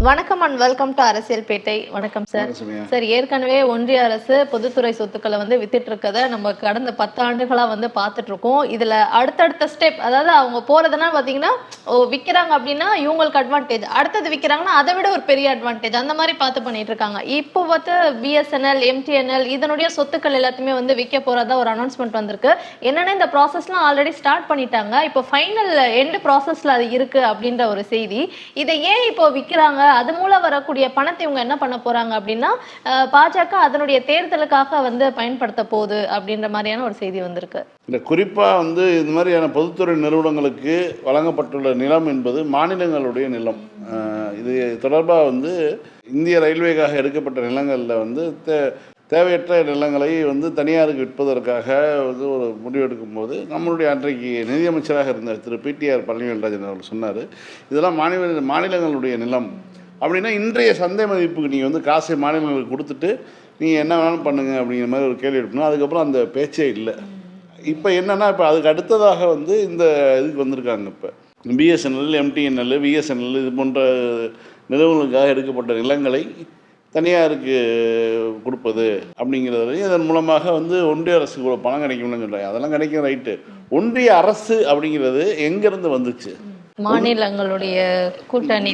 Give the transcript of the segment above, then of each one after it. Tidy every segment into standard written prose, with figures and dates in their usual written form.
வணக்கம் and welcome to அரசியல் பேட்டை. வணக்கம் சார். சார், ஏற்கனவே ஒன்றிய அரசு பொதுத்துறை சொத்துக்களை வந்து வித்துட்டு இருக்கதை நம்ம கடந்த 10 ஆண்டுகளா வந்து பார்த்துட்டு இருக்கோம். இதுல அடுத்தடுத்த ஸ்டெப், அதாவது அவங்க போறதுன்னா பாத்தீங்கன்னா விற்கிறாங்க அப்படின்னா இவங்களுக்கு அட்வான்டேஜ், அடுத்தது விற்கிறாங்கன்னா அதை விட ஒரு பெரிய அட்வான்டேஜ், அந்த மாதிரி பார்த்து பண்ணிட்டு இருக்காங்க. இப்போ பார்த்து பிஎஸ்என்எல், எம்டிஎன்எல் இதனுடைய சொத்துக்கள் எல்லாத்தையுமே வந்து விற்க போறதா ஒரு அனௌன்ஸ்மெண்ட் வந்திருக்கு. என்னன்னா இந்த ப்ராசஸ்லாம் ஆல்ரெடி ஸ்டார்ட் பண்ணிட்டாங்க, இப்போ ஃபைனல் எண்ட் ப்ராசஸ்ல அது இருக்கு அப்படின்ற ஒரு செய்தி. இதை ஏன் இப்போ விற்கிறாங்க, அது மூலம் வரக்கூடிய பணத்தை இவங்க என்ன பண்ண போறாங்க அப்படின்னா பாஜக அதனுடைய தேர்தலுக்காக வந்து பயன்படுத்த போகுது அப்படின்ற மாதிரியான ஒரு செய்தி வந்திருக்கு. இந்த குறிப்பாக வந்து இது மாதிரியான பொதுத்துறை நிறுவனங்களுக்கு வழங்கப்பட்டுள்ள நிலம் என்பது மாநிலங்களுடைய நிலம். இது தொடர்பாக வந்து இந்திய ரயில்வேக்காக எடுக்கப்பட்ட நிலங்களில் வந்து தேவையற்ற நிலங்களை வந்து தனியாருக்கு விற்பதற்காக வந்து ஒரு முடிவு எடுக்கும்போது நம்மளுடைய அன்றைக்கு நிதியமைச்சராக இருந்த திரு பிடிஆர் பழனிவேல்ராஜன் அவர்கள் சொன்னார், இதெல்லாம் மாநிலங்களுடைய நிலம் அப்படின்னா இன்றைய சந்தை மதிப்புக்கு நீங்கள் வந்து காசை மாநிலங்களுக்கு கொடுத்துட்டு நீங்கள் என்ன வேணாலும் பண்ணுங்கள் அப்படிங்கிற மாதிரி ஒரு கேள்வி எடுக்கணும். அதுக்கப்புறம் அந்த பேச்சே இல்லை. இப்போ என்னென்னா, இப்போ அதுக்கு அடுத்ததாக வந்து இந்த இதுக்கு வந்திருக்காங்க. இப்போ பிஎஸ்என்எல், எம்டிஎன்எல், விஎஸ்என்எல் இது போன்ற நிறுவனங்களுக்காக எடுக்கப்பட்ட நிலங்களை தனியாருக்கு கொடுப்பது அப்படிங்கிறது, இதன் மூலமாக வந்து ஒன்றிய அரசுக்கு ஒரு பணம் கிடைக்கும்னு சொல்கிறாங்க. அதெல்லாம் கிடைக்கும், ரைட்டு. ஒன்றிய அரசு அப்படிங்கிறது எங்கேருந்து வந்துச்சு? மாநிலங்களுடைய கூட்டணி,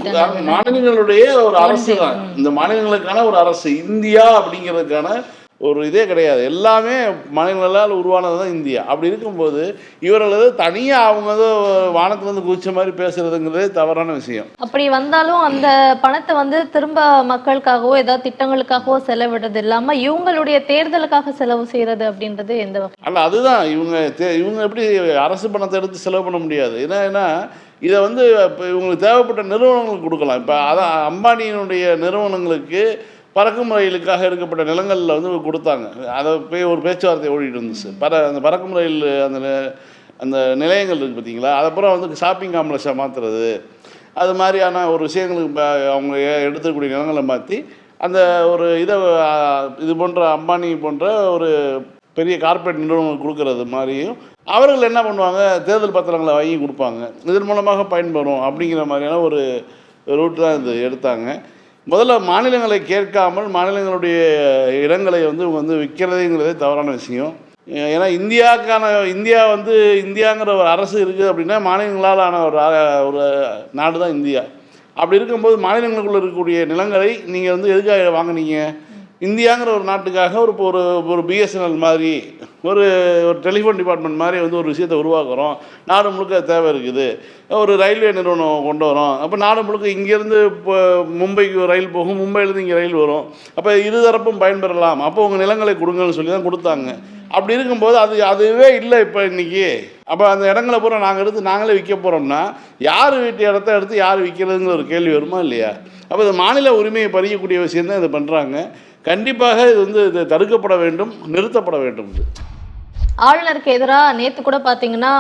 மாநிலங்களுடைய ஒரு அரசு தான். இந்த மாநிலங்களுக்கான ஒரு அரசு, இந்தியா அப்படிங்கிறதுக்கான ஒரு இதே கிடையாது. எல்லாமே மாநிலங்களால் உருவானது தான் இந்தியா. அப்படி இருக்கும்போது இவர்களது தனியாக அவங்க வந்து வானத்துலேருந்து குதிச்ச மாதிரி பேசுறதுங்கிறதே தவறான விஷயம். அப்படி வந்தாலும் அந்த பணத்தை வந்து திரும்ப மக்களுக்காகவோ ஏதாவது திட்டங்களுக்காகவோ செலவிடுறது இல்லாமல் இவங்களுடைய தேர்தலுக்காக செலவு செய்யறது அப்படின்றது எந்த வகை? அல்ல, அதுதான் இவங்க எப்படி அரசு பணத்தை எடுத்து செலவு பண்ண முடியாது. ஏன்னா இதை வந்து இப்போ இவங்களுக்கு தேவைப்பட்ட நிறுவனங்களுக்கு கொடுக்கலாம். இப்போ அதான் அம்பானியினுடைய நிறுவனங்களுக்கு பறக்கும் ரயிலுக்காக எடுக்கப்பட்ட நிலங்களில் வந்து கொடுத்தாங்க. அதை போய் ஒரு பேச்சுவார்த்தை ஓடிட்டு இருந்துச்சு. அந்த பறக்கும் ரயில் அந்த நிலையங்கள் இருக்குது பார்த்தீங்களா, அதுக்கப்புறம் வந்து ஷாப்பிங் காம்ப்ளெக்ஸாக மாற்றுறது, அது மாதிரியான ஒரு விஷயங்களுக்கு அவங்க எடுத்துக்கூடிய நிலங்களை மாற்றி அந்த ஒரு இதை இது போன்ற அம்பானி போன்ற ஒரு பெரிய கார்ப்பரேட் நிறுவனங்கள் கொடுக்கறது மாதிரியும் அவர்கள் என்ன பண்ணுவாங்க, தேர்தல் பத்திரங்களை வாங்கி கொடுப்பாங்க. இதன் மூலமாக பயன்பெறும் அப்படிங்கிற மாதிரியான ஒரு ரூட் தான் இது எடுத்தாங்க. முதல்ல மாநிலங்களை கேட்காமல் மாநிலங்களுடைய இடங்களை வந்து இவங்க வந்து விற்கிறதுங்கிறதே தவறான விஷயம். ஏன்னா இந்தியா வந்து இந்தியாங்கிற ஒரு அரசு இருக்குது அப்படின்னா மாநிலங்களால் ஆன ஒரு நாடு தான் இந்தியா. அப்படி இருக்கும்போது மாநிலங்களுக்குள்ளே இருக்கக்கூடிய நிலங்களை நீங்கள் வந்து எதுக்காக வாங்கினீங்க? இந்தியாங்கிற ஒரு நாட்டுக்காக ஒரு பிஎஸ்என்எல் மாதிரி ஒரு டெலிஃபோன் டிபார்ட்மெண்ட் மாதிரி வந்து ஒரு விஷயத்தை உருவாக்குறோம். நாடு முழுக்க தேவை இருக்குது. ஒரு ரயில்வே நிறுவனம் கொண்டு வரோம். அப்போ நாடு முழுக்க இங்கேருந்து இப்போ மும்பைக்கு ரயில் போகும், மும்பையிலேருந்து இங்கே ரயில் வரும். அப்போ இருதரப்பும் பயன்பெறலாம். அப்போ உங்கள் நிலங்களை கொடுங்கன்னு சொல்லி தான் கொடுத்தாங்க. அப்படி இருக்கும்போது அதுவே இல்லை இப்போ இன்றைக்கி. அப்போ அந்த இடங்களை பூரா நாங்கள் எடுத்து நாங்களே விற்க போகிறோம்னா யார் வீட்டு இடத்த எடுத்து யார் விற்கிறதுங்கிற ஒரு கேள்வி வருமா இல்லையா? அப்போ இந்த மாநில உரிமையை பறிக்கக்கூடிய விஷயந்தான் இதை பண்ணுறாங்க. கண்டிப்பாக இது வந்து தடுக்கப்பட வேண்டும், நிறுத்தப்பட வேண்டும். ஆளுநருக்கு எதிராக நேற்று கூட பார்த்தீங்கன்னா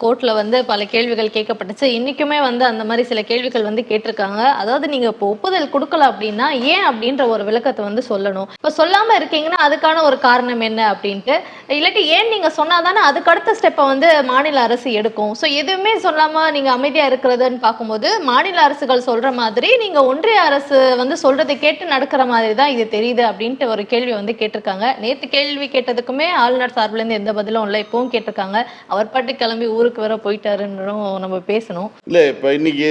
கோர்ட்டில் வந்து பல கேள்விகள் கேட்கப்பட்டுச்சு. இன்றைக்குமே வந்து அந்த மாதிரி சில கேள்விகள் வந்து கேட்டிருக்காங்க. அதாவது நீங்கள் இப்போ ஒப்புதல் கொடுக்கல அப்படின்னா ஏன் அப்படின்ற ஒரு விளக்கத்தை வந்து சொல்லணும். இப்போ சொல்லாமல் இருக்கீங்கன்னா அதுக்கான ஒரு காரணம் என்ன அப்படின்ட்டு, இல்லாட்டி ஏன் நீங்கள் சொன்னால் தானே அதுக்கு அடுத்த ஸ்டெப்பை வந்து மாநில அரசு எடுக்கும். ஸோ எதுவுமே சொல்லாமல் நீங்கள் அமைதியாக இருக்கிறதுன்னு பார்க்கும்போது மாநில அரசுகள் சொல்கிற மாதிரி நீங்கள் ஒன்றிய அரசு வந்து சொல்கிறதை கேட்டு நடக்கிற மாதிரி தான் இது தெரியுது அப்படின்ட்டு ஒரு கேள்வி வந்து கேட்டிருக்காங்க. நேற்று கேள்வி கேட்டதுக்குமே ஆளுநர் சார்பிலேருந்து எந்த பதிலும் இல்லை. இப்பவும் கேட்டிருக்காங்க, அவர் பாட்டு கிளம்பி ஊருக்கு வேற போயிட்டாருன்னு நம்ம பேசணும். இல்லை, இப்போ இன்னைக்கு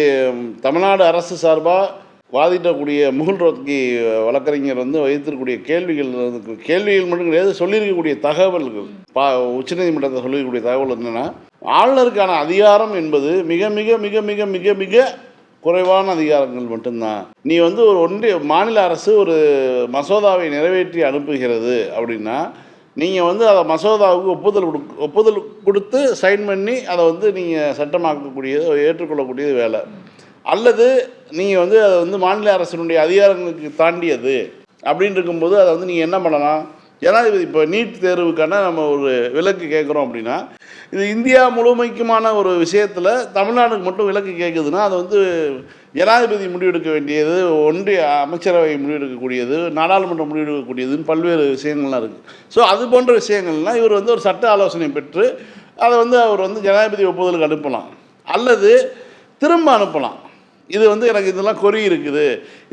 தமிழ்நாடு அரசு சார்பாக வாதிட்டக்கூடிய முகுல் ரோத்கி வழக்கறிஞர் வந்து வைத்திருக்கக்கூடிய கேள்விகள் மட்டும் கிடையாது, சொல்லியிருக்கக்கூடிய தகவல்கள், உச்சநீதிமன்றத்தை சொல்லியிருக்கக்கூடிய தகவல் என்னென்னா, ஆளுநருக்கான அதிகாரம் என்பது மிக மிக மிக மிக மிக மிக குறைவான அதிகாரங்கள் மட்டும்தான். நீ வந்து ஒரு மாநில அரசு ஒரு மசோதாவை நிறைவேற்றி அனுப்புகிறது அப்படின்னா நீங்கள் வந்து அதை மசோதாவுக்கு ஒப்புதல் கொடுத்து சைன் பண்ணி அதை வந்து நீங்கள் சட்டமாக்கக்கூடியது, ஏற்றுக்கொள்ளக்கூடியது வேலை. அல்லது நீங்கள் வந்து அதை வந்து மாநில அரசினுடைய அதிகாரங்களுக்கு தாண்டியது அப்படின்னு இருக்கும்போது அதை வந்து நீங்கள் என்ன பண்ணலாம்? ஜனாதிபதி இப்போ நீட் தேர்வுக்கான நம்ம ஒரு விலக்கு கேட்குறோம் அப்படின்னா, இது இந்தியா முழுமைக்குமான ஒரு விஷயத்தில் தமிழ்நாடுக்கு மட்டும் விலக்கு கேட்குதுன்னா அது வந்து ஜனாதிபதி முடிவெடுக்க வேண்டியது, ஒன்றிய அமைச்சரவை முடிவெடுக்கக்கூடியது, நாடாளுமன்றம் முடிவெடுக்கக்கூடியதுன்னு பல்வேறு விஷயங்கள்லாம் இருக்குது. ஸோ அது போன்ற விஷயங்கள்லாம் இவர் வந்து ஒரு சட்ட ஆலோசனை பெற்று அதை வந்து அவர் வந்து ஜனாதிபதி ஒப்புதலுக்கு அனுப்பலாம், அல்லது திரும்ப அனுப்பலாம். இது வந்து எனக்கு இதெல்லாம் கொறி இருக்குது,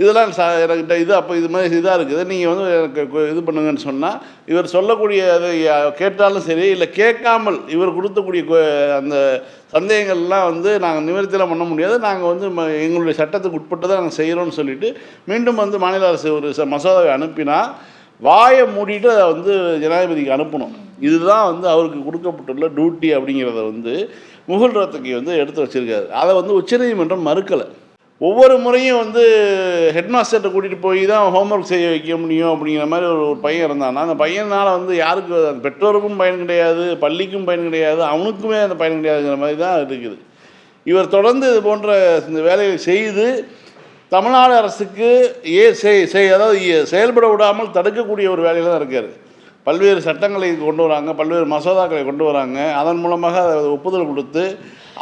இதெல்லாம் எனக்கிட்ட இது அப்போ இது மாதிரி இதாக இருக்குது, நீங்கள் வந்து எனக்கு இது பண்ணுங்கன்னு சொன்னால் இவர் சொல்லக்கூடிய அதை கேட்டாலும் சரி, இல்லை கேட்காமல் இவர் கொடுத்தக்கூடிய அந்த சந்தேகங்கள்லாம் வந்து நாங்கள் நிவர்த்தியெல்லாம் பண்ண முடியாது, நாங்கள் வந்து எங்களுடைய சட்டத்துக்கு உட்பட்டு தான் நாங்கள் செய்கிறோன்னு சொல்லிவிட்டு மீண்டும் வந்து மாநில அரசு ஒரு மசோதாவை அனுப்பினா வாயை மூடிட்டு அதை வந்து ஜனாதிபதிக்கு அனுப்பணும். இதுதான் வந்து அவருக்கு கொடுக்கப்பட்டுள்ள டியூட்டி அப்படிங்கிறத வந்து முகுல் ரோத்தகி வந்து எடுத்து வச்சுருக்காரு. அதை வந்து உச்சநீதிமன்றம் மறுக்கலை. ஒவ்வொரு முறையும் வந்து ஹெட் மாஸ்டர்கிட்ட கூட்டிகிட்டு போய் தான் ஹோம்ஒர்க் செய்ய வைக்க முடியும் அப்படிங்கிற மாதிரி ஒரு பையன் இருந்தான்னா அந்த பையனால் வந்து யாருக்கு பெற்றோருக்கும் பயன் கிடையாது, பள்ளிக்கும் பயன் கிடையாது, அவனுக்குமே அந்த பயன் கிடையாதுங்கிற மாதிரி தான் இருக்குது. இவர் தொடர்ந்து இது போன்ற இந்த வேலையை செய்து தமிழ்நாடு அரசுக்கு அதாவது செயல்பட விடாமல் தடுக்கக்கூடிய ஒரு வேலையில் தான் இருக்கார். பல்வேறு சட்டங்களை கொண்டு வராங்க, பல்வேறு மசோதாக்களை கொண்டு வராங்க, அதன் மூலமாக அதை ஒப்புதல் கொடுத்து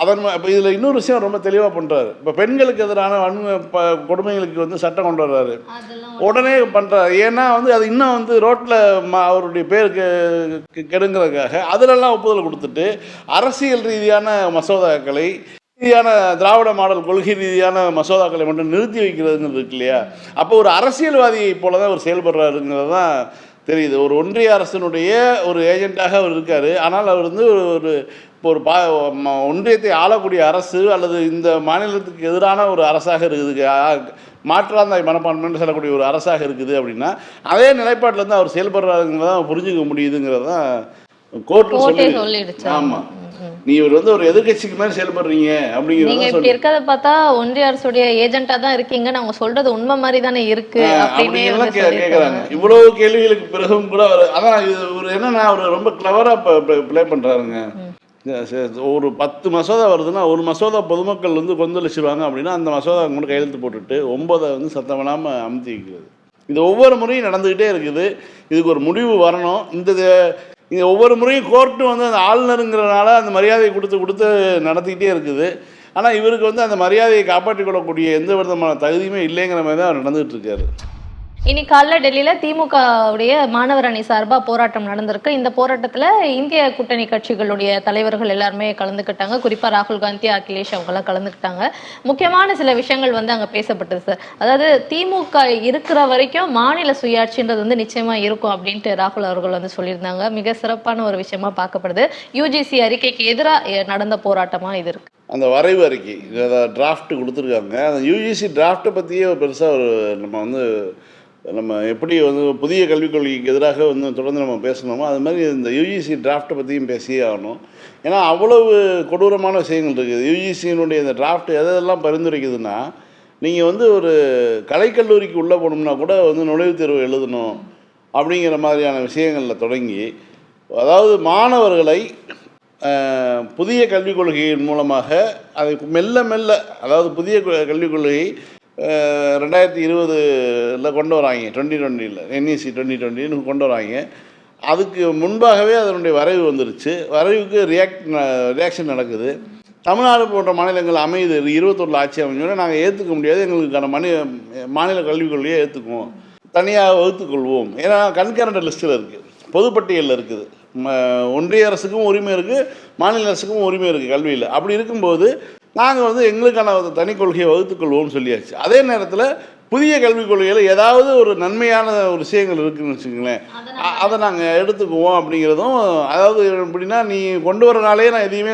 இப்போ இதில் இன்னொரு விஷயம் ரொம்ப தெளிவாக பண்ணுறாரு. இப்போ பெண்களுக்கு எதிரான கொடுமைகளுக்கு வந்து சட்டம் கொண்டு வர்றாரு, உடனே பண்ணுறாரு. ஏன்னா வந்து அது இன்னும் வந்து ரோட்டில் அவருடைய பேருக்கு கெடுங்கிறதுக்காக அதிலெல்லாம் ஒப்புதல் கொடுத்துட்டு அரசியல் ரீதியான மசோதாக்களை, ரீதியான திராவிட மாடல் கொள்கை ரீதியான மசோதாக்களை மட்டும் நிறுத்தி வைக்கிறதுங்கிறது இருக்கு இல்லையா, அப்போ ஒரு அரசியல்வாதியை போல தான் அவர் செயல்படுறாருங்கிறது தான் தெரியுது. ஒரு ஒன்றிய அரசினுடைய ஒரு ஏஜென்ட்டாக அவர் இருக்கார். ஆனால் அவர் வந்து ஒரு ஒன்றியத்தை ஆளக்கூடிய அரசு அல்லது இந்த மாநிலத்துக்கு எதிரான ஒரு அரசாக இருக்குது, மாற்றாந்தாய் மனப்பான்மைன்னு சொல்லக்கூடிய ஒரு அரசாக இருக்குது அப்படின்னா அதே நிலைப்பாட்டிலேருந்து அவர் செயல்படுறாருங்கிறதான் புரிஞ்சுக்க முடியுதுங்கிறது தான் கோர்ட்டு சொல்லிடுச்சு. ஆமாம், நீ இவர் வந்து ஒரு எதிர்கட்சிக்கு மாதிரி செயல்படுறீங்க அப்படிங்கிறது. நீங்க இப்படி இருக்கிறத பார்த்தா ஒன்றிய அரசுடைய ஏஜென்ட்டா தான் இருக்கீங்கன்னு அவங்க சொல்றது உண்மை மாதிரி தானே இருக்கு அப்படின்னு கேட்குறாங்க. இவ்வளவு கேள்விகளுக்கு பிறகும் கூட அதான் இது ஒரு என்னன்னா அவர் ரொம்ப கிளவரா ப்ளே பண்றாருங்க. ஒரு 10 மசோதா வருதுன்னா ஒரு மசோதா பொதுமக்கள் வந்து கொந்தளிச்சிருவாங்க அப்படின்னா அந்த மசோதா கூட கையெழுத்து போட்டுட்டு 9 வந்து சத்தம் இல்லாமல் அமுத்தி வைக்கிறது. இது ஒவ்வொரு முறையும் நடந்துக்கிட்டே இருக்குது. இதுக்கு ஒரு முடிவு வரணும். இந்த ஒவ்வொரு முறையும் கோர்ட்டு வந்து அந்த ஆளுநருங்கிறனால அந்த மரியாதையை கொடுத்து நடத்திக்கிட்டே இருக்குது. ஆனால் இவருக்கு வந்து அந்த மரியாதையை காப்பாற்றிக் கொள்ளக்கூடிய எந்த விதமான தகுதியுமே இல்லைங்கிற மாதிரி தான் அவர் நடந்துகிட்டு இருக்காரு. இன்னைக்கு காலைல டெல்லியில திமுகவுடைய மாணவர் அணி சார்பா போராட்டம் நடந்திருக்கு. இந்த போராட்டத்துல இந்திய கூட்டணி கட்சிகளுடைய தலைவர்கள் எல்லாருமே கலந்துக்கிட்டாங்க. குறிப்பா ராகுல் காந்தி, அகிலேஷ் அவங்க எல்லாம் கலந்துக்கிட்டாங்க. முக்கியமான சில விஷயங்கள் வந்து அங்க பேசப்பட்டது சார். அதாவது திமுக இருக்கிற வரைக்கும் மாநில சுயாட்சின்றது வந்து நிச்சயமா இருக்கும் அப்படின்ட்டு ராகுல் அவர்கள் வந்து சொல்லியிருந்தாங்க. மிக சிறப்பான ஒரு விஷயமா பார்க்கப்படுது. யுஜிசி அறிக்கைக்கு எதிராக நடந்த போராட்டமா இது இருக்கு. அந்த வரைவு அறிக்கை டிராஃப்ட் கொடுத்துருக்காங்க. அந்த யுஜிசி டிராஃப்டை பற்றியே பெருசாக நம்ம எப்படி வந்து புதிய கல்விக் கொள்கைக்கு எதிராக வந்து தொடர்ந்து நம்ம பேசணுமோ அது மாதிரி இந்த யுஜிசி டிராஃப்டை பற்றியும் பேசியே ஆகணும். ஏன்னா அவ்வளவு கொடூரமான விஷயங்கள் இருக்குது. யுஜிசியினுடைய இந்த டிராஃப்ட் எதெல்லாம் பரிந்துரைக்குதுன்னா, நீங்கள் வந்து ஒரு கலைக்கல்லூரிக்கு உள்ளே போகணும்னா கூட வந்து நுழைவுத் தேர்வு எழுதணும் அப்படிங்கிற மாதிரியான விஷயங்களில் தொடங்கி, அதாவது மாணவர்களை புதிய கல்விக் கொள்கையின் மூலமாக அதை மெல்ல அதாவது புதிய கல்விக் கொள்கை 2020 கொண்டு வராங்க, 2020 NEC 2020 கொண்டு வராங்க. அதுக்கு முன்பாகவே அதனுடைய வரைவு வந்துருச்சு. வரைவுக்கு ரியாக்ஷன் நடக்குது. தமிழ்நாடு போன்ற மாநிலங்கள் அமைது 21 ஆட்சி அமைஞ்சோன்னா நாங்கள் ஏற்றுக்க முடியாது, எங்களுக்கான மாநில கல்விக் கொள்கையை ஏற்றுக்குவோம், தனியாக வகுத்துக்கொள்வோம். ஏன்னா கண்கரண்ட் லிஸ்ட்டில் இருக்குது, பொதுப்பட்டியலில் இருக்குது. ஒன்றிய அரசுக்கும் உரிமை இருக்குது, மாநில அரசுக்கும் உரிமை இருக்குது கல்வியில். அப்படி இருக்கும்போது நாங்கள் வந்து எங்களுக்கான தனி கொள்கையை வகுத்துக்கொள்வோம்னு சொல்லியாச்சு. அதே நேரத்தில் புதிய கல்விக் கொள்கையில் ஏதாவது ஒரு நன்மையான ஒரு விஷயங்கள் இருக்குதுன்னு வச்சுக்கோங்களேன், அதை நாங்கள் எடுத்துக்குவோம் அப்படிங்கிறதும். அதாவது எப்படின்னா, நீ கொண்டு வரனாலே நான் எதையுமே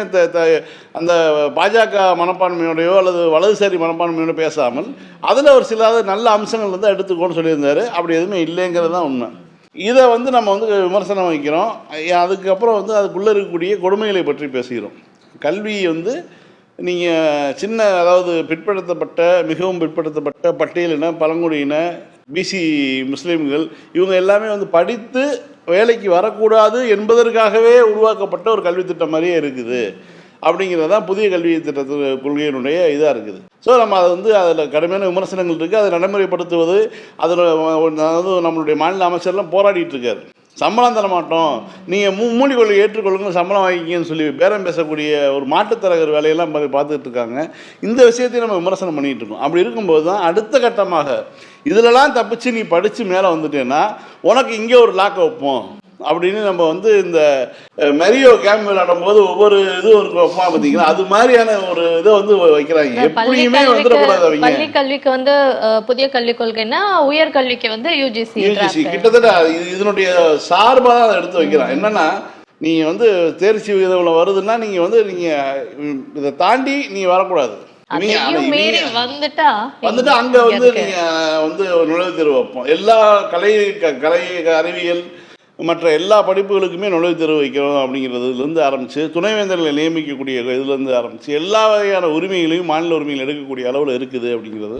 அந்த பாஜக மனப்பான்மையோடையோ அல்லது வலதுசாரி மனப்பான்மையோட பேசாமல் அதில் ஒரு சில நல்ல அம்சங்கள் வந்து எடுத்துக்கோன்னு சொல்லியிருந்தார். அப்படி எதுவுமே இல்லைங்கிறது தான் உண்மை. இதை வந்து நம்ம வந்து விமர்சனம் வைக்கிறோம். அதுக்கப்புறம் வந்து அதுக்குள்ளே இருக்கக்கூடிய கொடுமைகளை பற்றி பேசுகிறோம். கல்வி வந்து நீங்கள் அதாவது பிற்படுத்தப்பட்ட, மிகவும் பிற்படுத்தப்பட்ட பட்டியலின, பழங்குடியின, பிசி முஸ்லீம்கள் இவங்க எல்லாமே வந்து படித்து வேலைக்கு வரக்கூடாது என்பதற்காகவே உருவாக்கப்பட்ட ஒரு கல்வி திட்டம் மாதிரியே இருக்குது. அப்படிங்கிறது தான் புதிய கல்வி திட்டத்து கொள்கையினுடைய இதாக இருக்குது. ஸோ நம்ம அதை வந்து அதில் கடுமையான விமர்சனங்கள் இருக்குது. அதை நடைமுறைப்படுத்துவது அதில் அதாவது நம்மளுடைய மாநில அமைச்சர்லாம் போராடிட்டு இருக்காரு. சம்பளம் தர மாட்டோம், நீங்கள் மூடி கொள்கை ஏற்றுக்கொள்ளுங்க, சம்பளம் வாங்கிக்கிங்கன்னு சொல்லி பேரம் பேசக்கூடிய ஒரு மாட்டுத்தரகர் வேலையெல்லாம் பார்த்துட்டு இருக்காங்க. இந்த விஷயத்தையும் நம்ம விமர்சனம் பண்ணிகிட்டு இருக்கோம். அப்படி இருக்கும்போது தான் அடுத்த கட்டமாக இதிலெல்லாம் தப்பிச்சு நீ படித்து மேலே வந்துட்டேன்னா உனக்கு இங்கே ஒரு லாக்கை வைப்போம், அப்படின்னு நம்ம வந்து இந்த மெரியோ கேம் விளையாடும் போது ஒவ்வொரு இதுவும் இருக்கும் பார்த்தீங்கன்னா, அது மாதிரியான ஒரு இதை வந்து வைக்கிறாங்க. எப்படியுமே வந்துடக்கூடாது அவங்க. பள்ளி கல்விக்கு வந்து புதிய கல்விக் கொள்கைன்னா உயர் கல்விக்கு வந்து யூஜிசி கிட்டத்தட்ட இதனுடைய சார்பாக தான் அதை எடுத்து வைக்கிறான். என்னன்னா, நீங்க வந்து தேர்ச்சி விகிதம் வருதுன்னா நீங்க வந்து நீங்க இதை தாண்டி நீ வரக்கூடாது. வந்துட்டா அங்க வந்து நீங்க வந்து நுழைவுத் தேர்வு வைப்போம். எல்லா கலை அறிவியல் மற்ற எல்லா படிப்புகளுக்குமே நுழைவுத் தேர்வு வைக்கிறோம் அப்படிங்கிறதுலேருந்து ஆரம்பிச்சு துணைவேந்தர்களை நியமிக்கக்கூடிய இதுலேருந்து ஆரம்பிச்சு எல்லா வகையான உரிமைகளையும் மாநில உரிமைகள் எடுக்கக்கூடிய அளவில் இருக்குது அப்படிங்கிறது.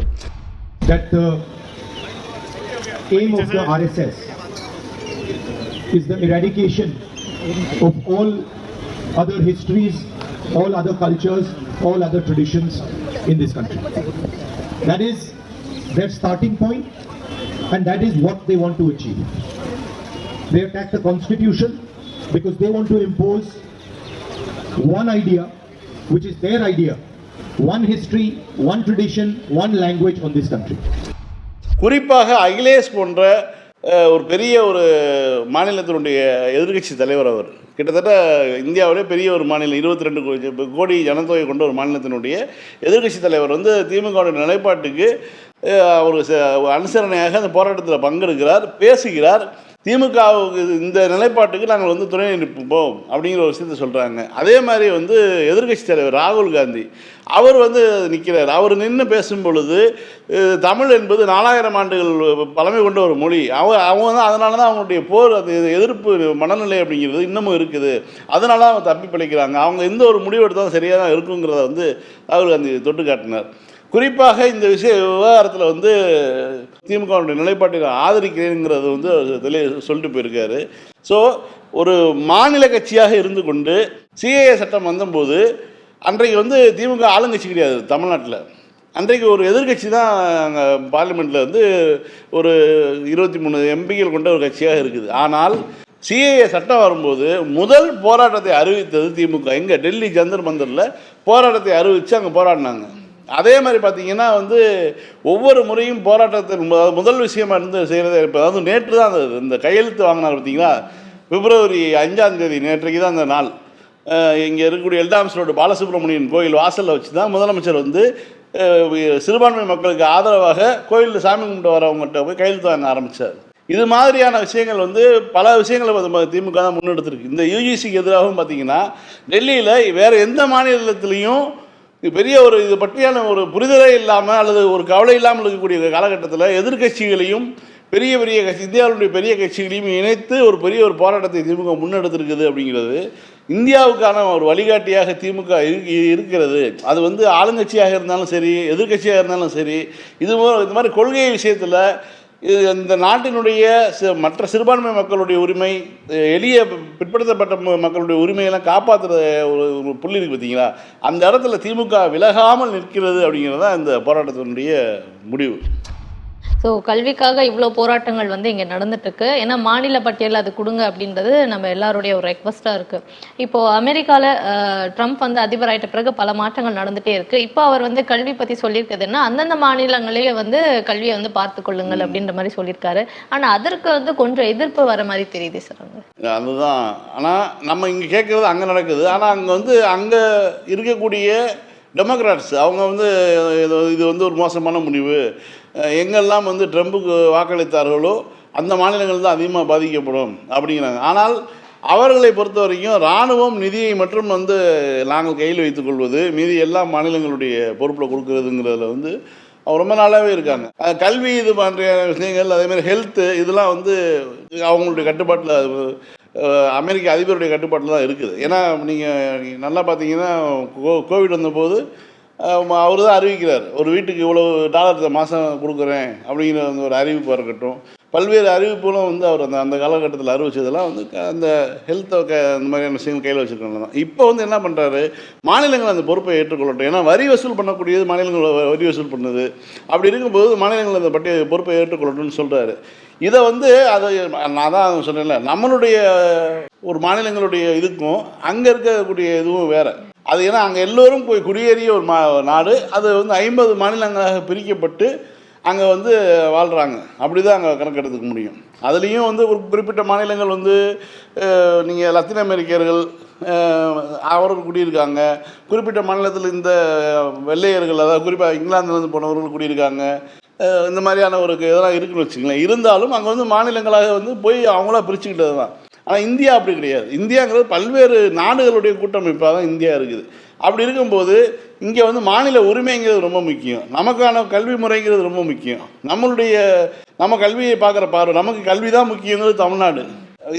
That the aim of the RSS is the eradication of all other histories, all other cultures, all other traditions in this country. That is their starting point, and that is what they want to achieve. They attack the constitution because they want to impose one idea, which is their idea, one history, one tradition, one language on this country. குறிப்பாக அகிலேஷ் போன்ற ஒரு பெரிய ஒரு மாநிலத்தினுடைய எதிர்கட்சி தலைவர் அவர். கிட்டத்தட்ட இந்தியாவிலே பெரிய ஒரு மாநிலம், 22 கோடி ஜனத்தொகை கொண்ட ஒரு மாநிலத்தினுடைய எதிர்கட்சி தலைவர் வந்து திமுகவுடைய நிலைப்பாட்டுக்கு ஒரு அனுசரணையாக அந்த போராட்டத்தில் பங்கெடுக்கிறார், பேசுகிறார். திமுகவுக்கு இந்த நிலைப்பாட்டுக்கு நாங்கள் வந்து துணை நிற்போம் அப்படிங்கிற ஒரு விஷயத்தை சொல்கிறாங்க. அதே மாதிரி வந்து எதிர்கட்சி தலைவர் ராகுல் காந்தி அவர் வந்து நிற்கிறார். அவர் நின்று பேசும் பொழுது தமிழ் என்பது 4000 ஆண்டுகள் பழமை கொண்ட ஒரு மொழி. அவங்க தான் அதனால தான் அவங்களுடைய போர் அது எதிர்ப்பு மனநிலை அப்படிங்கிறது இன்னமும் இருக்குது. அதனால தான் அவங்க தப்பி பிழைக்கிறாங்க. அவங்க எந்த ஒரு முடிவு எடுத்தாலும் சரியாக தான் இருக்குங்கிறத வந்து ராகுல் காந்தி தொட்டு காட்டினார். குறிப்பாக இந்த விவகாரத்தில் வந்து திமுகவுடைய நிலைப்பாட்டை ஆதரிக்கிறேங்கிறது வந்து சொல்லிட்டு போயிருக்காரு. ஸோ ஒரு மாநில கட்சியாக இருந்து கொண்டு சிஏஏ சட்டம் வந்தபோது அன்றைக்கு வந்து திமுக ஆளுங்கட்சி கிடையாது தமிழ்நாட்டில். அன்றைக்கு ஒரு எதிர்கட்சி தான் அங்கே பார்லிமெண்ட்டில் வந்து ஒரு 23 எம்பிகள் கொண்ட ஒரு கட்சியாக இருக்குது. ஆனால் சிஏஏ சட்டம் வரும்போது முதல் போராட்டத்தை அறிவித்தது திமுக. எங்கே? டெல்லி ஜந்தர் மந்தரில் போராட்டத்தை அறிவித்து அங்கே போராடினாங்க. அதே மாதிரி பார்த்தீங்கன்னா வந்து ஒவ்வொரு முறையும் போராட்டத்தின் முதல் விஷயமா இருந்து செய்கிறது. இப்போ அதாவது நேற்று தான் இந்த கையெழுத்து வாங்கினார் பார்த்தீங்களா, பிப்ரவரி 5ஆம் தேதி நேற்றைக்கு தான் அந்த நாள். இங்கே இருக்கக்கூடிய எல்டாம்ஸ் ரோடு பாலசுப்ரமணியன் கோயில் வாசலில் வச்சு தான் முதலமைச்சர் வந்து சிறுபான்மை மக்களுக்கு ஆதரவாக கோயிலில் சாமி கும்பிட்டு வரவங்கள்ட்ட போய் கையெழுத்து வாங்க ஆரம்பித்தார். இது மாதிரியான விஷயங்கள் வந்து பல விஷயங்களை திமுக தான் முன்னெடுத்திருக்கு. இந்த யூஜிசிக்கு எதிராகவும் பார்த்தீங்கன்னா டெல்லியில் வேறு எந்த மாநிலத்திலையும் பெரிய ஒரு இது பற்றியான ஒரு புரிதலே இல்லாமல் அல்லது ஒரு கவலை இல்லாமல் இருக்கக்கூடிய காலகட்டத்தில் எதிர்கட்சிகளையும் பெரிய பெரிய கட்சி இந்தியாவுடைய பெரிய கட்சிகளையும் இணைத்து ஒரு பெரிய ஒரு போராட்டத்தை திமுக முன்னெடுத்திருக்குது அப்படிங்கிறது இந்தியாவுக்கான ஒரு வழிகாட்டியாக திமுக இருக்கிறது. அது வந்து ஆளுங்கட்சியாக இருந்தாலும் சரி, எதிர்கட்சியாக இருந்தாலும் சரி, இது மாதிரி கொள்கை விஷயத்தில் இந்த நாட்டினுடைய மற்ற சிறுபான்மை மக்களுடைய உரிமை, எளிய பிற்படுத்தப்பட்ட மக்களுடைய உரிமையெல்லாம் காப்பாற்றுற ஒரு புள்ளி இருக்குது பார்த்தீங்களா, அந்த இடத்துல திமுக விலகாமல் நிற்கிறது அப்படிங்கிறது தான் இந்த போராட்டத்தினுடைய முடிவு. ஸோ கல்விக்காக இவ்வளோ போராட்டங்கள் வந்து இங்கே நடந்துட்டுருக்கு. ஏன்னா மாநில பட்டியல் அது கொடுங்க அப்படின்றது நம்ம எல்லாருடைய ஒரு ரெக்வஸ்ட்டாக இருக்குது. இப்போது அமெரிக்காவில் ட்ரம்ப் வந்து அதிபர் ஆகிட்ட பிறகு பல மாற்றங்கள் நடந்துகிட்டே இருக்குது. இப்போ அவர் வந்து கல்வி பற்றி சொல்லியிருக்கிறதுன்னா அந்தந்த மாநிலங்களே வந்து கல்வியை வந்து பார்த்து கொள்ளுங்கள் அப்படின்ற மாதிரி சொல்லியிருக்காரு. ஆனால் அதற்கு வந்து கொஞ்சம் எதிர்ப்பு வர மாதிரி தெரியுது சார். அதுதான். ஆனால் நம்ம இங்கே கேட்குறது அங்கே நடக்குது. ஆனால் அங்கே வந்து அங்கே இருக்கக்கூடிய டெமோக்ராட்ஸ் அவங்க வந்து இது வந்து ஒரு மோசமான முடிவு, எங்கெல்லாம் வந்து ட்ரம்புக்கு வாக்களித்தார்களோ அந்த மாநிலங்கள் தான் அதிகமாக பாதிக்கப்படும் அப்படிங்கிறாங்க. ஆனால் அவர்களை பொறுத்த வரைக்கும் இராணுவம் நிதியை மற்றும் வந்து நாங்கள் கையில் வைத்துக்கொள்வது, மீதி எல்லா மாநிலங்களுடைய பொறுப்பில் கொடுக்குறதுங்கிறதுல வந்து அவங்க ரொம்ப நாளாகவே இருக்காங்க. கல்வி இது போன்ற விஷயங்கள், அதேமாதிரி ஹெல்த்து, இதெல்லாம் வந்து அவங்களுடைய கட்டுப்பாட்டில், அமெரிக்க அதிபருடைய கட்டுப்பாட்டில் தான் இருக்குது. ஏன்னா நீங்கள் நல்லா பார்த்தீங்கன்னா கோவிட் வந்தபோது அவர் தான் அறிவிக்கிறார், ஒரு வீட்டுக்கு இவ்வளோ டாலர் மாதம் கொடுக்குறேன் அப்படிங்கிற அந்த ஒரு அறிவிப்பாக இருக்கட்டும், பல்வேறு அறிவிப்புகளும் வந்து அவர் அந்த காலகட்டத்தில் அறிவிச்சதெல்லாம் வந்து அந்த ஹெல்த்தை அந்த மாதிரியான விஷயங்கள் கையில் வச்சுருக்காங்க தான். இப்போ வந்து என்ன பண்ணுறாரு, மாநிலங்கள் அந்த பொறுப்பை ஏற்றுக்கொள்ளட்டும். ஏன்னா வரி வசூல் பண்ணக்கூடியது மாநிலங்கள் வரி வசூல் பண்ணுது. அப்படி இருக்கும்போது மாநிலங்கள் அந்த பொறுப்பை ஏற்றுக்கொள்ளட்டும்னு சொல்கிறாரு. இதை வந்து அதை நான் தான் சொன்னேன்ல, நம்மளுடைய ஒரு மாநிலங்களுடைய இதுக்கும் அங்கே இருக்கக்கூடிய இதுவும் வேறு. அது ஏன்னா அங்கே எல்லோரும் போய் குடியேறிய ஒரு நாடு. அது வந்து 50 மாநிலங்களாக பிரிக்கப்பட்டு அங்கே வந்து வாழ்கிறாங்க. அப்படி தான் அங்கே கணக்கெடுத்துக்க முடியும். அதுலேயும் வந்து ஒரு குறிப்பிட்ட மாநிலங்கள் வந்து நீங்கள் லத்தீன் அமெரிக்கர்கள் அவர்கள் குடியிருக்காங்க. குறிப்பிட்ட மாநிலத்தில் இந்த வெள்ளையர்கள், அதாவது குறிப்பாக இங்கிலாந்துலேருந்து போனவர்கள் குடியிருக்காங்க. இந்த மாதிரியான ஒரு இதெல்லாம் இருக்குன்னு வச்சுங்களேன். இருந்தாலும் அங்கே வந்து மாநிலங்களாக வந்து போய் அவங்களா பிரிச்சுக்கிட்டது தான். ஆனால் இந்தியா அப்படி கிடையாது. இந்தியாங்கிறது பல்வேறு நாடுகளுடைய கூட்டமைப்பாக தான் இந்தியா இருக்குது. அப்படி இருக்கும்போது இங்கே வந்து மாநில உரிமைங்கிறது ரொம்ப முக்கியம். நமக்கான கல்வி முறைங்கிறது ரொம்ப முக்கியம். நம்ம கல்வியை பார்க்குற பார்வை, நமக்கு கல்வி தான் முக்கியங்கிறது தமிழ்நாடு.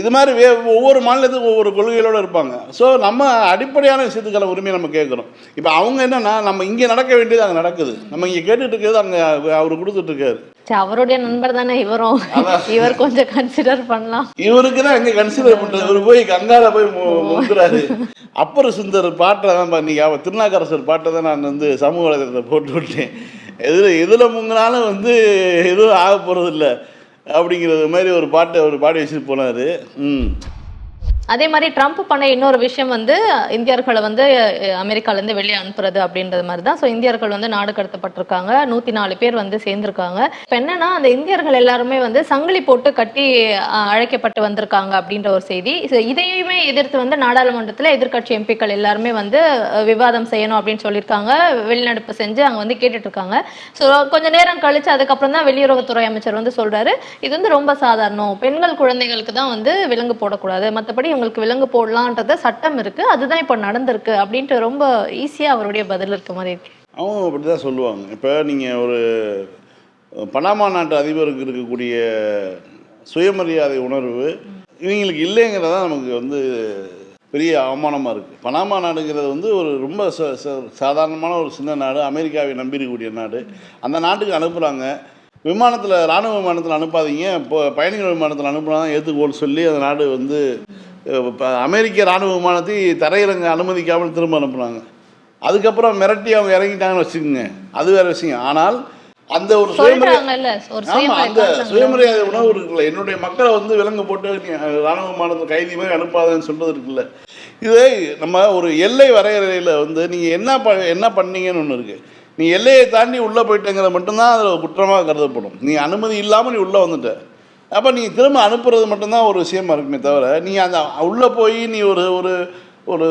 இது மாதிரி ஒவ்வொரு மாநிலத்துக்கும் ஒவ்வொரு கொள்கைகளோடு இருப்பாங்க. ஸோ நம்ம அடிப்படையான விஷயத்துக்கான உரிமையை நம்ம கேட்குறோம். இப்போ அவங்க என்னென்னா, நம்ம இங்கே நடக்க வேண்டியது அங்கே நடக்குது, நம்ம இங்கே கேட்டுட்டு இருக்கிறது அங்கே அவர் கொடுத்துட்ருக்காரு. அவருடைய நண்பர் தானே இவரும், இவர் கொஞ்சம் கன்சிடர் பண்ணலாம். இவருக்கு தான் எங்கே கன்சிடர் பண்ணுறது? இவர் போய் கங்கால போய் முங்குறாரு. அப்பர் சுந்தர் பாட்டை தான் பண்ணி, அவர் திருநாக்கரசர் பாட்டை தான் நான் வந்து சமூக வலைதளத்தை போட்டு விட்டேன். எதில் முங்கினாலும் வந்து எதுவும் ஆக போகிறது இல்லை அப்படிங்கிறது மாதிரி ஒரு பாட்டை அவர் பாடி வச்சுட்டு போனார். அதே மாதிரி ட்ரம்ப் பண்ண இன்னொரு விஷயம் வந்து இந்தியர்களை வந்து அமெரிக்காலேருந்து வெளியே அனுப்புறது அப்படின்றது மாதிரி தான். ஸோ இந்தியர்கள் வந்து நாடு கடத்தப்பட்டிருக்காங்க. 104 பேர் வந்து சேர்ந்திருக்காங்க. இப்போ என்னன்னா, அந்த இந்தியர்கள் எல்லாருமே வந்து சங்கிலி போட்டு கட்டி அழைக்கப்பட்டு வந்திருக்காங்க அப்படின்ற ஒரு செய்தி. இதையுமே எதிர்த்து வந்து நாடாளுமன்றத்தில் எதிர்க்கட்சி எம்பிக்கள் எல்லாருமே வந்து விவாதம் செய்யணும் அப்படின்னு சொல்லியிருக்காங்க. வெளிநடப்பு செஞ்சு அங்கே வந்து கேட்டுட்டு இருக்காங்க. ஸோ கொஞ்சம் நேரம் கழிச்சு அதுக்கப்புறம் தான் வெளியுறவுத்துறை அமைச்சர் வந்து சொல்றாரு, இது வந்து ரொம்ப சாதாரணம், பெண்கள் குழந்தைகளுக்கு தான் வந்து விலங்கு போடக்கூடாது, மற்றபடி உங்களுக்கு விலங்கு போடலான்றது சட்டம் இருக்கு, அதுதான் இப்போ நடந்திருக்கு அப்படின்ட்டு ரொம்ப ஈஸியா அவருடைய பதில் இருக்க மாதிரி இருக்கு. அவங்க அப்படி தான் சொல்லுவாங்க. இப்போ நீங்கள் ஒரு பனாமா நாட்டு அதிபருக்கு இருக்கக்கூடிய சுயமரியாதை உணர்வு இவங்களுக்கு இல்லைங்கிறதா நமக்கு வந்து பெரிய அவமானமாக இருக்குது. பனாமா நாடுங்கிறது வந்து ஒரு ரொம்ப சாதாரணமான ஒரு சின்ன நாடு, அமெரிக்காவை நம்பியிருக்கக்கூடிய நாடு. அந்த நாட்டுக்கு அனுப்புகிறாங்க. விமானத்தில், இராணுவ விமானத்தில் அனுப்பாதீங்க, இப்போ பயணிகள் விமானத்தில் அனுப்புனா தான் ஏற்றுக்கோன்னு சொல்லி அந்த நாடு வந்து அமெரிக்க இராணுவ விமானத்தை தரையிறங்க அனுமதிக்காமல் திரும்ப அனுப்புனாங்க. அதுக்கப்புறம் மிரட்டி அவங்க இறங்கிட்டாங்கன்னு வச்சுக்கோங்க, அது வேறு விஷயம். ஆனால் அந்த ஒரு அந்த சுயமரியாதை உணர்வு இருக்குல்ல, என்னுடைய மக்களை வந்து விலங்கு போட்டு இராணுவ விமானத்தில் கைதி மாதிரி அனுப்பாதுன்னு சொல்கிறது இருக்குல்ல, இதே நம்ம ஒரு எல்லை வரையறையில் வந்து நீங்கள் என்ன பண்ணீங்கன்னு ஒன்று இருக்குது. நீ எல்லையை தாண்டி உள்ளே போயிட்டேங்கிறது மட்டும்தான் அதில் குற்றமாக கருதப்படும். நீ அனுமதி இல்லாமல் நீ உள்ளே வந்துட்ட, அப்போ நீ திரும்ப அனுப்புறது மட்டும்தான் ஒரு விஷயமா இருக்குமே தவிர, நீ அந்த உள்ளே போய் நீ ஒரு ஒரு ஒரு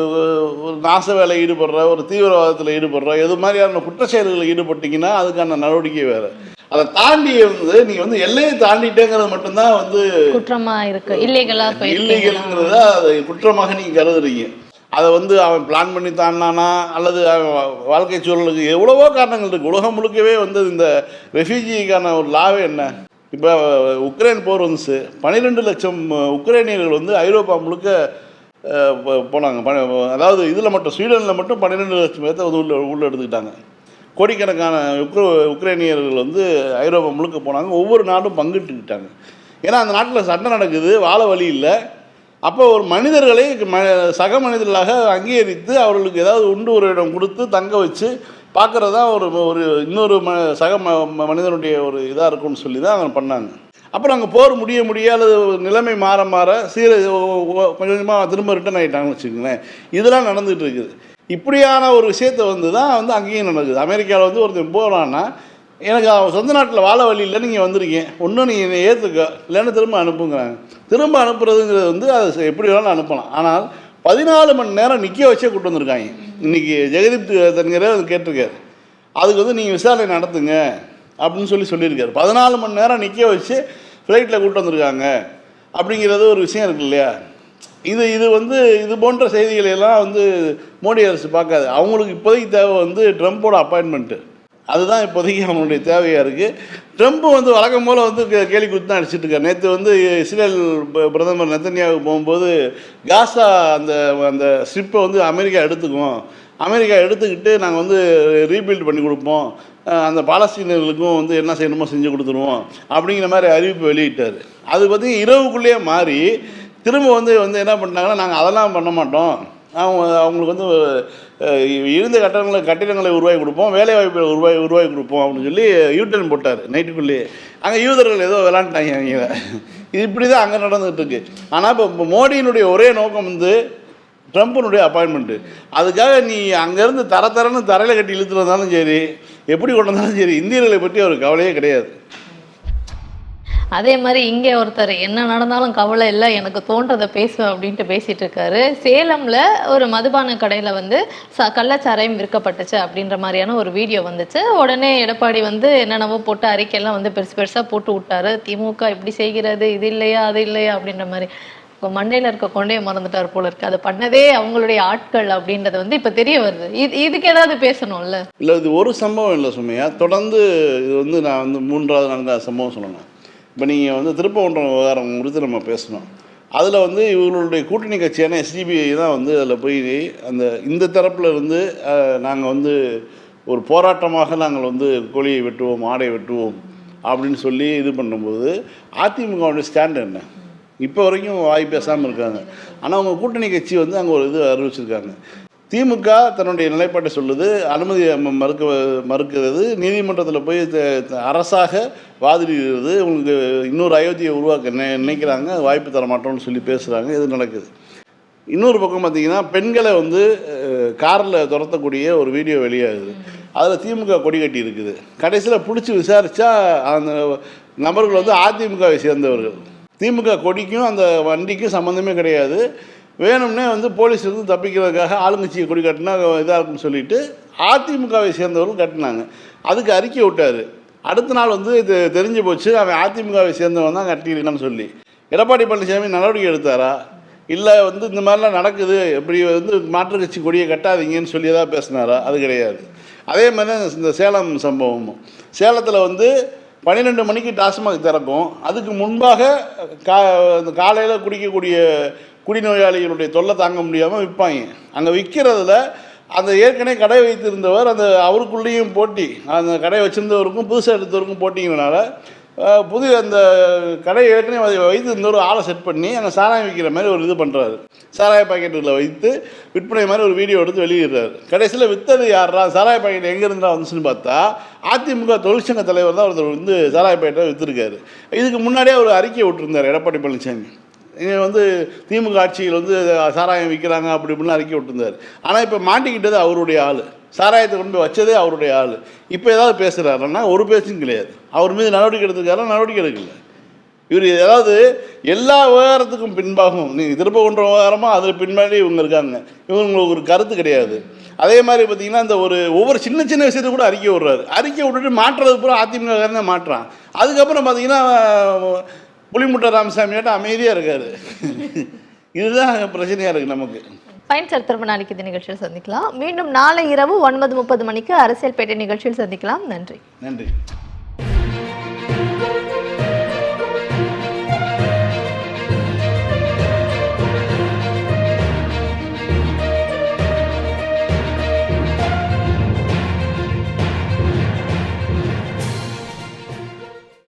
நாச வேலை ஈடுபடுற, ஒரு தீவிரவாதத்தில் ஈடுபடுற, எது மாதிரியான குற்ற செயல்களில் ஈடுபட்டிங்கன்னா அதுக்கான நடவடிக்கை வேறு. அதை தாண்டி வந்து நீ வந்து எல்லையை தாண்டிட்டேங்கிறது மட்டும்தான் வந்து குற்றமாக இருக்குது, இல்லீகல்ங்கிறத அதை குற்றமாக நீங்கள் கருதுறீங்க. அதை வந்து அவன் பிளான் பண்ணி தாண்டானா அல்லது வாழ்க்கை சூழலுக்கு எவ்வளவோ காரணங்கள் இருக்குது. உலகம் முழுக்கவே வந்து இந்த ரெஃப்யூஜிக்கான ஒரு லாவே என்ன. இப்போ உக்ரைன் போர் வந்துச்சு, 12 லட்சம் உக்ரைனியர்கள் வந்து ஐரோப்பா முழுக்க போனாங்க. அதாவது இதில் மட்டும் ஸ்வீடனில் மட்டும் 12 லட்சம் பேர்த்த வந்து உள்ள எடுத்துக்கிட்டாங்க. கோடிக்கணக்கான உக்ரைனியர்கள் வந்து ஐரோப்பா முழுக்க போனாங்க. ஒவ்வொரு நாடும் பங்கிட்டுக்கிட்டாங்க. ஏன்னா அந்த நாட்டில் சண்டை நடக்குது, வாழ வழி இல்லை. அப்போ ஒரு மனிதர்களை சக மனிதர்களாக அங்கீகரித்து அவர்களுக்கு ஏதாவது உண்டு ஒரு இடம் கொடுத்து தங்க வச்சு பார்க்குறது தான் ஒரு இன்னொரு சக மனிதனுடைய ஒரு இதாக இருக்கும்னு சொல்லி தான் அவங்க பண்ணாங்க. அப்புறம் அங்கே போர் முடியாது, நிலைமை மாற கொஞ்சம் கொஞ்சமாக திரும்ப ரிட்டர்ன் ஆகிட்டாங்கன்னு வச்சுக்கோங்களேன். இதெல்லாம் நடந்துகிட்டு இருக்குது. இப்படியான ஒரு விஷயத்தை வந்து தான் வந்து அங்கேயும் நடக்குது. அமெரிக்காவில் வந்து ஒருத்தன் போகிறான்னா, எனக்கு சொந்த நாட்டில் வாழ வழி இல்லை, நீங்கள் வந்திருக்கீங்க, ஒன்றும் நீங்கள் என்னை ஏற்றுக்க, இல்லைன்னா திரும்ப அனுப்புங்கிறாங்க. திரும்ப அனுப்புறதுங்கிறது வந்து அது எப்படி வேணாலும் அனுப்பலாம். ஆனால் 14 மணி நேரம் நிற்க வச்சே கூட்டு வந்திருக்காங்க. இன்றைக்கி ஜெகதீப் தன்கரே அது கேட்டிருக்காரு, அதுக்கு வந்து நீங்கள் விசாரணை நடத்துங்க அப்படின்னு சொல்லியிருக்காரு. 14 மணி நேரம் நிற்க வச்சு ஃப்ளைட்டில் கூப்பிட்டு வந்திருக்காங்க அப்படிங்கிறது ஒரு விஷயம் இருக்குது இல்லையா. இது வந்து இது போன்ற செய்திகளெல்லாம் வந்து மோடி அரசு பார்க்காது. அவங்களுக்கு இப்போதைக்கு தேவை வந்து ட்ரம்ப்போட அப்பாயின்மெண்ட்டு, அதுதான் இப்போதைக்கு அவங்களுடைய தேவையாக இருக்குது. ட்ரம்ப் வந்து வழக்கம் போல் வந்து கேலி குத்து தான் அடிச்சுட்டு இருக்காரு. நேற்று வந்து இஸ்ரேல் பிரதமர் நெத்தன்யாவுக்கு போகும்போது காசா அந்த ஸ்ட்ரிப்பை வந்து அமெரிக்கா எடுத்துக்கும், அமெரிக்கா எடுத்துக்கிட்டு நாங்கள் வந்து ரீபில்ட் பண்ணி கொடுப்போம், அந்த பாலஸ்தீனர்களுக்கும் வந்து என்ன செய்யணுமோ செஞ்சு கொடுத்துருவோம் அப்படிங்கிற மாதிரி அறிவிப்பு வெளியிட்டார். அது பார்த்திங்கன்னா இரவுக்குள்ளேயே மாறி திரும்ப வந்து என்ன பண்ணிட்டாங்கன்னா, நாங்கள் அதெல்லாம் பண்ண மாட்டோம், அவங்களுக்கு வந்து இருந்த கட்டிடங்களை உருவாக்கி கொடுப்போம், வேலை வாய்ப்பை உருவாக்கி கொடுப்போம் அப்படின்னு சொல்லி யூட்டர்ன் போட்டார் நைட்டுக்குள்ளேயே. அங்கே யூதர்கள் ஏதோ விளாண்டாங்க அவங்க. இது இப்படி தான் அங்கே நடந்துகிட்டு இருக்கு. ஆனால் இப்போ மோடியினுடைய ஒரே நோக்கம் வந்து ட்ரம்ப்பினுடைய அப்பாயின்மெண்ட்டு. அதுக்காக நீ அங்கேருந்து தரன்னு தரையில் கட்டி இழுத்துட்டு வந்தாலும் சரி, எப்படி கொண்டு வந்தாலும் சரி, இந்தியர்களை பற்றி அவர் கவலையே கிடையாது. அதே மாதிரி இங்கே ஒருத்தர் என்ன நடந்தாலும் கவலை இல்லை, எனக்கு தோன்றதை பேசுவேன் அப்படின்ட்டு பேசிட்டு இருக்காரு. சேலம்ல ஒரு மதுபான கடையில வந்து கள்ளச்சாராயம் விற்கப்பட்டுச்சு அப்படின்ற மாதிரியான ஒரு வீடியோ வந்துச்சு. உடனே எடப்பாடி வந்து என்னென்னவோ போட்டு அறிக்கையெல்லாம் வந்து பெருசா போட்டு விட்டாரு. திமுக இப்படி செய்கிறது, இது இல்லையா அது இல்லையா அப்படின்ற மாதிரி. மண்டையில இருக்க கொண்டே மறந்துட்டார் போல இருக்கு. அது பண்ணதே அவங்களுடைய ஆட்கள் அப்படின்றது வந்து இப்ப தெரிய வருது. இதுக்கு ஏதாவது பேசணும்ல? இல்லை, இது ஒரு சம்பவம் இல்லை சுமையா, தொடர்ந்து இது வந்து நான் வந்து 3வது 4வது சம்பவம் சொல்லணும். இப்போ நீங்கள் வந்து திருப்பரங்குன்றம் விவகாரம் குறித்து நம்ம பேசணும். அதில் வந்து இவர்களுடைய கூட்டணி கட்சியான எஸ்டிபிஐ தான் வந்து அதில் போய் இந்த தரப்பில் இருந்து நாங்கள் வந்து ஒரு போராட்டமாக நாங்கள் வந்து கோழியை வெட்டுவோம், ஆடை வெட்டுவோம் அப்படின்னு சொல்லி இது பண்ணும்போது அதிமுகவுடைய ஸ்டாண்ட் என்ன? இப்போ வரைக்கும் வாய் பேசாமல் இருக்காங்க. ஆனால் அவங்க கூட்டணி கட்சி வந்து அங்கே ஒரு இது அறிவிச்சிருக்காங்க. திமுக தன்னுடைய நிலைப்பாட்டை சொல்லுது, அனுமதி மறுக்கிறது, நீதிமன்றத்தில் போய் அரசாக வாதிடுகிறது, உங்களுக்கு இன்னொரு அயோத்தியை உருவாக்க நினைக்கிறாங்க, வாய்ப்பு தர மாட்டோம்னு சொல்லி பேசுகிறாங்க. இது நடக்குது. இன்னொரு பக்கம் பார்த்திங்கன்னா பெண்களை வந்து காரில் துரத்தக்கூடிய ஒரு வீடியோ வெளியாகுது. அதில் திமுக கொடி கட்டி இருக்குது. கடைசியில் பிடிச்சி விசாரித்தா அந்த நபர்கள் வந்து அதிமுகவை சேர்ந்தவர்கள். திமுக கொடிக்கும் அந்த வண்டிக்கும் சம்மந்தமே கிடையாது. வேணும்னே வந்து போலீஸ் வந்து தப்பிக்கிறதுக்காக ஆளுங்கட்சியை கொடி கட்டினா இதாக இருக்குன்னு சொல்லிட்டு அதிமுகவை சேர்ந்தவர்கள் கட்டினாங்க. அதுக்கு அறிக்கை விட்டார். அடுத்த நாள் வந்து இது தெரிஞ்சு போச்சு, அவன் அதிமுகவை சேர்ந்தவன் தான் கட்டியிருக்கான்னு சொல்லி. எடப்பாடி பழனிசாமி நடவடிக்கை எடுத்தாரா? இல்லை வந்து இந்த மாதிரிலாம் நடக்குது, இப்படி வந்து மாற்றுக் கட்சி கொடியை கட்டாதீங்கன்னு சொல்லி தான் பேசினாரா? அது கிடையாது. அதே மாதிரி தான் இந்த சேலம் சம்பவமும். சேலத்தில் வந்து 12 மணிக்கு டாஸ்மாக் திறக்கும். அதுக்கு முன்பாக காலையில் குடிக்கக்கூடிய குடிநோயாளிகளுடைய தொல்லை தாங்க முடியாமல் விற்பாங்க. அங்கே விற்கிறதுல அந்த ஏற்கனவே கடை வைத்திருந்தவர் அந்த அவருக்குள்ளேயும் போட்டி, அந்த கடை வச்சுருந்தவருக்கும் புதுசாக எடுத்தவருக்கும் போட்டிங்கிறனால அந்த கடை ஏற்கனவே வைத்திருந்தவர் ஆளை செட் பண்ணி அங்கே சாராயம் விற்கிற மாதிரி ஒரு இது பண்ணுறாரு. சாராய பாக்கெட்டில் வைத்து விற்பனை மாதிரி ஒரு வீடியோ எடுத்து வெளியிடுறாரு. கடைசியில் விற்றது யாரா, சாராய பாக்கெட் எங்கேருந்தா வந்துச்சுன்னு பார்த்தா அதிமுக தொழிற்சங்க தலைவர் தான் ஒருத்தர் வந்து சாராய பாக்கெட்டை விற்றுருக்காரு. இதுக்கு முன்னாடியே ஒரு அறிக்கை விட்டுருந்தார் எடப்பாடி பழனிசாமி. வந்து திமுக ஆட்சியில் வந்து சாராயம் விற்கிறாங்க அப்படி இப்படின்னு அறிக்கை விட்டுருந்தார். ஆனால் இப்போ மாட்டிக்கிட்டது அவருடைய ஆள், சாராயத்தை கொண்டு போய் வச்சதே அவருடைய ஆள். இப்போ ஏதாவது பேசுகிறாருன்னா ஒரு பேச்சும் கிடையாது. அவர் மீது நடவடிக்கை எடுத்துக்காரா? நடவடிக்கை எடுக்கல. இவர் ஏதாவது எல்லா விவகாரத்துக்கும் பின்பாகும், நீங்கள் திருப்பரங்குன்றம் விவகாரமாக அதில் பின்னாடி இவங்க இருக்காங்க, இவங்களுக்கு ஒரு கருத்து கிடையாது. அதே மாதிரி பார்த்தீங்கன்னா இந்த ஒவ்வொரு சின்ன சின்ன விஷயத்தை கூட அறிக்கை விடுறாரு. அறிக்கை விட்டுட்டு மாற்றுறது பூரா அதிமுக தான் மாட்டுறான். அதுக்கப்புறம் பார்த்தீங்கன்னா புலிமுட்டை ராமசாமியாட்ட அமைதியாக இருக்காரு. இதுதான் பிரச்சனையாக இருக்குது நமக்கு. ஃபைன் சார், திரும்ப நாளைக்கு இந்த நிகழ்ச்சியில் சந்திக்கலாம். மீண்டும் நாளை இரவு 9:30 மணிக்கு அரசியல் பேட்டை நிகழ்ச்சியில் சந்திக்கலாம். நன்றி. நன்றி.